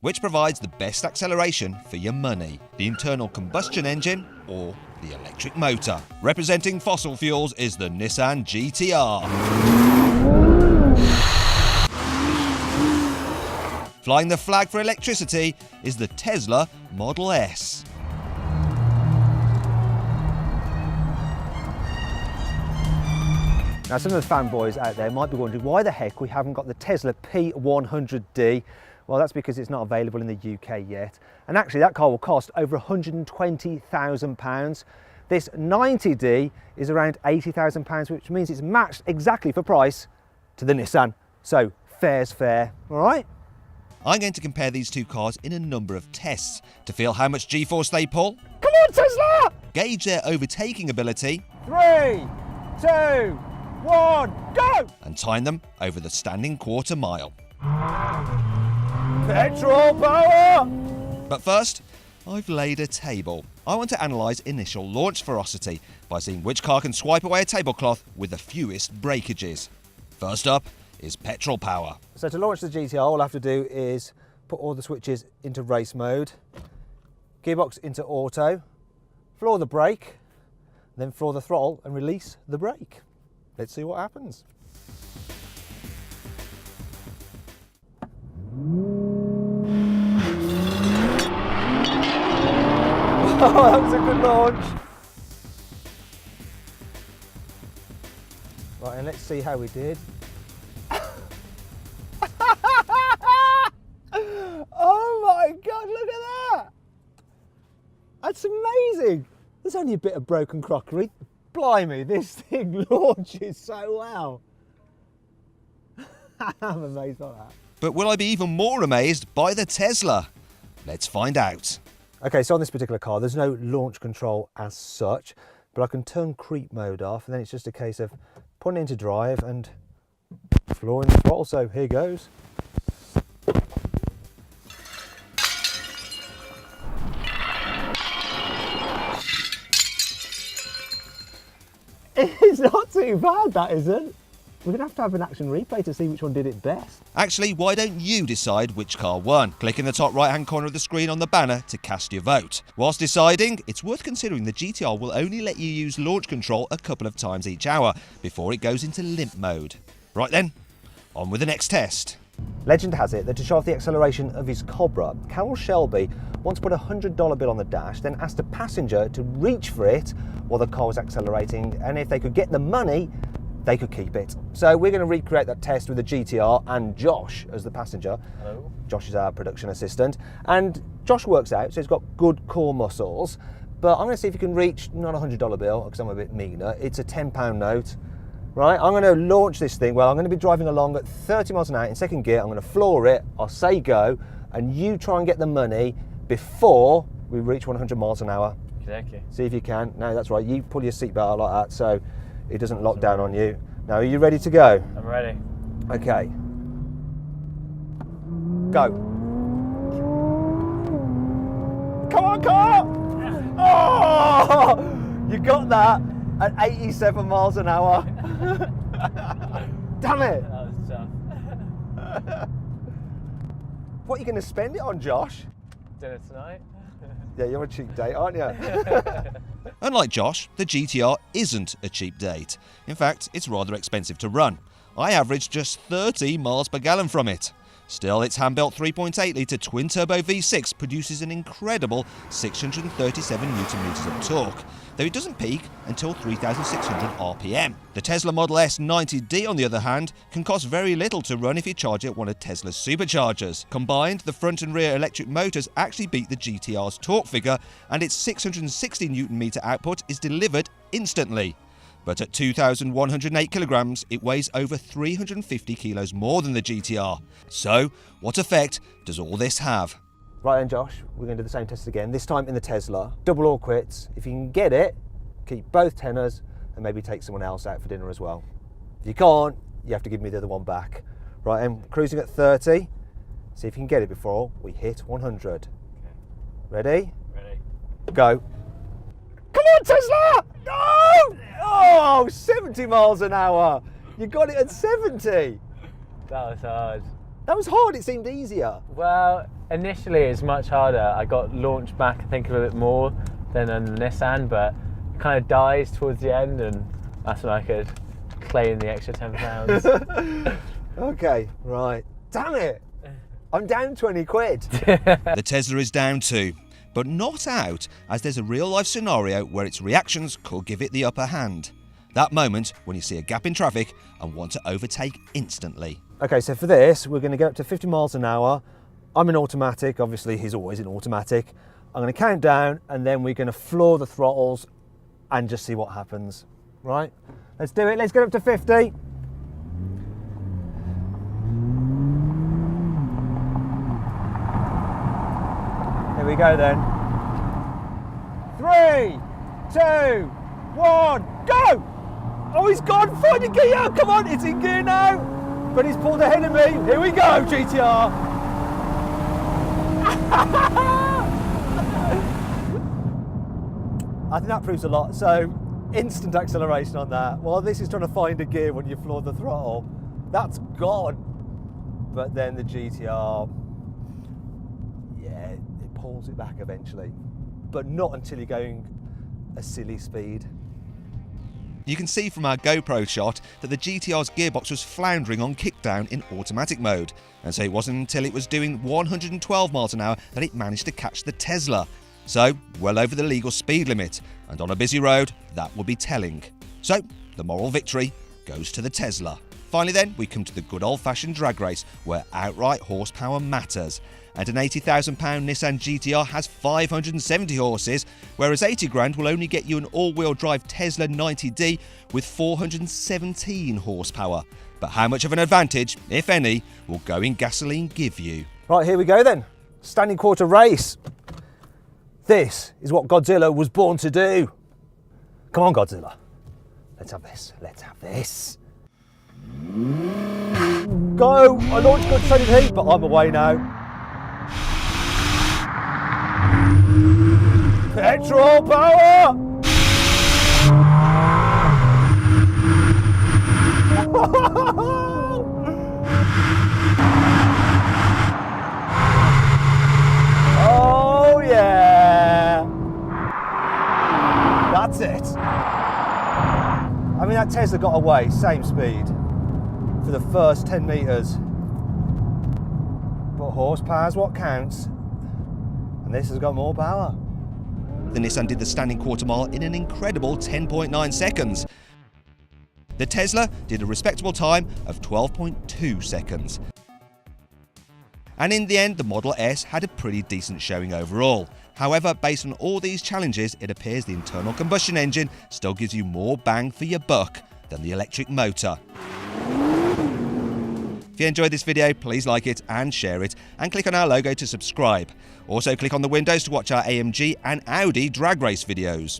Which provides the best acceleration for your money? The internal combustion engine or the electric motor? Representing fossil fuels is the Nissan GT-R. Flying the flag for electricity is the Telsa Model S. Now, some of the fanboys out there might be wondering why the heck we haven't got the Tesla P100D. Well, that's because it's not available in the UK yet. And actually that car will cost over £120,000. This 90D is around £80,000, which means it's matched exactly for price to the Nissan. So fair's fair, all right? I'm going to compare these two cars in a number of tests to feel how much G-force they pull. Come on, Tesla! Gauge their overtaking ability. 3, 2, 1, go! And time them over the standing quarter mile. Petrol power! But first, I've laid a table. I want to analyse initial launch ferocity by seeing which car can swipe away a tablecloth with the fewest breakages. First up is petrol power. So to launch the GT-R, all I have to do is put all the switches into race mode, gearbox into auto, floor the brake, then floor the throttle and release the brake. Let's see what happens. Oh, that was a good launch. Right, and let's see how we did. Oh my God, look at that! That's amazing. There's only a bit of broken crockery. Blimey, this thing launches so well. I'm amazed by that. But will I be even more amazed by the Tesla? Let's find out. Okay, so on this particular car, there's no launch control as such, but I can turn creep mode off, and then it's just a case of putting it into drive and flooring the throttle. So here goes. It's not too bad, that isn't. We're going to have an action replay to see which one did it best. Actually, why don't you decide which car won? Click in the top right-hand corner of the screen on the banner to cast your vote. Whilst deciding, it's worth considering the GT-R will only let you use launch control a couple of times each hour before it goes into limp mode. Right then, on with the next test. Legend has it that to show off the acceleration of his Cobra, Carol Shelby once put a $100 bill on the dash, then asked a passenger to reach for it while the car was accelerating, and if they could get the money, they could keep it. So we're going to recreate that test with the GT-R and Josh as the passenger. Hello. Josh is our production assistant, and Josh works out, so he's got good core muscles, but I'm going to see if he can reach, not a $100 bill, because I'm a bit meaner, it's a £10 note. Right, I'm going to launch this thing. Well, I'm going to be driving along at 30 miles an hour in second gear. I'm going to floor it, I'll say go, and you try and get the money before we reach 100 miles an hour. Exactly. See if you can. No, that's right, you pull your seatbelt out like that so it doesn't lock down on you. Now, are you ready to go? I'm ready. Okay. Go. Come on, car! Oh! You got that at 87 miles an hour. Damn it! That was tough. What are you going to spend it on, Josh? Dinner tonight. Yeah, you're a cheap date, aren't you? Unlike Josh, the GT-R isn't a cheap date. In fact, it's rather expensive to run. I averaged just 30 miles per gallon from it. Still, its hand-built 3.8 litre twin-turbo V6 produces an incredible 637 Nm of torque, though it doesn't peak until 3,600 RPM. The Tesla Model S 90D, on the other hand, can cost very little to run if you charge it at one of Tesla's superchargers. Combined, the front and rear electric motors actually beat the GT-R's torque figure, and its 660 Nm output is delivered instantly. But at 2,108 kilograms, it weighs over 350 kilos more than the GT-R. So, what effect does all this have? Right then, Josh, we're going to do the same test again, this time in the Tesla. Double or quits. If you can get it, keep both tenors and maybe take someone else out for dinner as well. If you can't, you have to give me the other one back. Right, I'm cruising at 30. See if you can get it before we hit 100. Okay. Ready? Ready. Go. Come on, Tesla! No! Oh, 70 miles an hour. You got it at 70. That was hard. That was hard, it seemed easier. Well, initially it's much harder. I got launched back, I think, a little bit more than on the Nissan, but it kind of dies towards the end, and that's when I could claim the extra 10 pounds. Okay, right. Damn it! I'm down 20 quid. The Tesla is down too, but not out, as there's a real-life scenario where its reactions could give it the upper hand. That moment when you see a gap in traffic and want to overtake instantly. Okay, so for this, we're going to go up to 50 miles an hour. I'm in automatic, obviously he's always in automatic. I'm going to count down and then we're going to floor the throttles and just see what happens. Right? Let's do it, let's get up to 50. Here we go then. 3, 2, 1, go! Oh, he's gone, find a gear, come on, it's in gear now. But he's pulled ahead of me. Here we go, GT-R. I think that proves a lot. So, instant acceleration on that. While this is trying to find a gear when you floor the throttle, that's gone. But then the GT-R, yeah, it pulls it back eventually. But not until you're going a silly speed. You can see from our GoPro shot that the GT-R's gearbox was floundering on kickdown in automatic mode, and so it wasn't until it was doing 112 miles an hour that it managed to catch the Tesla. So, well over the legal speed limit, and on a busy road, that would be telling. So, the moral victory goes to the Tesla. Finally then, we come to the good old-fashioned drag race, where outright horsepower matters. And an £80,000 Nissan GT-R has 570 horses, whereas 80 grand will only get you an all-wheel drive Tesla 90D with 417 horsepower. But how much of an advantage, if any, will going gasoline give you? Right, here we go then. Standing quarter race. This is what Godzilla was born to do. Come on, Godzilla. Let's have this. Let's have this. Go! I launched concentrated heat, but I'm away now. Petrol power! Oh yeah! That's it. I mean, that Tesla got away, same speed, for the first 10 metres. But horsepower's what counts. And this has got more power. The Nissan did the standing quarter mile in an incredible 10.9 seconds. The Tesla did a respectable time of 12.2 seconds. And in the end, the Model S had a pretty decent showing overall. However, based on all these challenges, it appears the internal combustion engine still gives you more bang for your buck than the electric motor. If you enjoyed this video, please like it and share it, and click on our logo to subscribe. Also click on the windows to watch our AMG and Audi drag race videos.